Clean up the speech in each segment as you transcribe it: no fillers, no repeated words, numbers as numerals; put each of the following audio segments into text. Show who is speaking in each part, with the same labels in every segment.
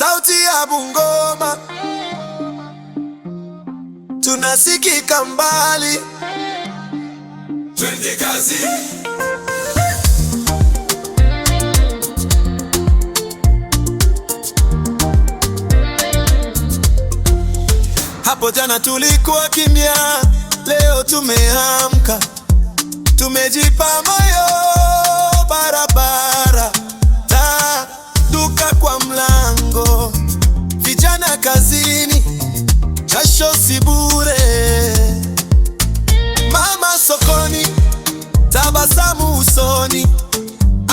Speaker 1: Sauti ya Bungoma, tunasikika mbali. Twende kazi. Hapo jana tulikuwa kimya, leo tumeamka, tumejipa moyo. Barabara, taa, duka kwa mlango, vijana kazini, jasho si bure. Mama sokoni, tabasamu usoni,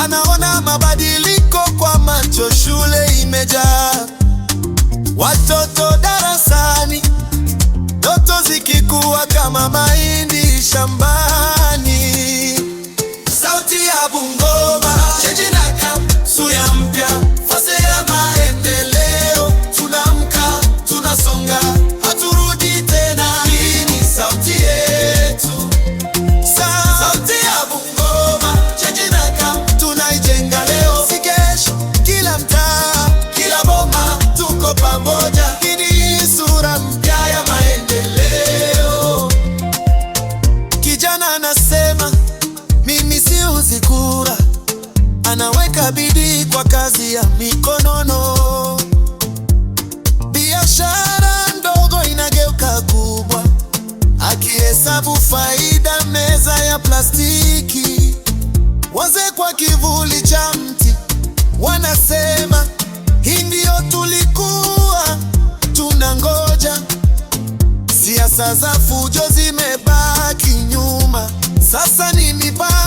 Speaker 1: anaona mabadiliko kwa macho. Shule imejaa watoto darasani, ndoto zikikua kama mahindi shambani. Sauti ya Bungoma, cheche na kam, sura mpya, fase ya maendeleo. Tunamka, tunasonga, haturudi tena. Hii ni sauti yetu. Sauti ya Bungoma, cheche na kam, tunaijenga leo si kesho. Kila mtaa, kila boma, tuko pamoja. Hii ni sura mpya ya maendeleo. Kijana anasema mimi siuzi kura, anaweka bidii kwa kazi ya mikonono. Biashara ndogo inageuka kubwa, akihesabu faida meza ya plastiki. Wazee kwa kivuli cha mti wanasema hii ndio tulikuwa tunangoja. Siasa za fujo zimebaki nyuma, sasa ni mipango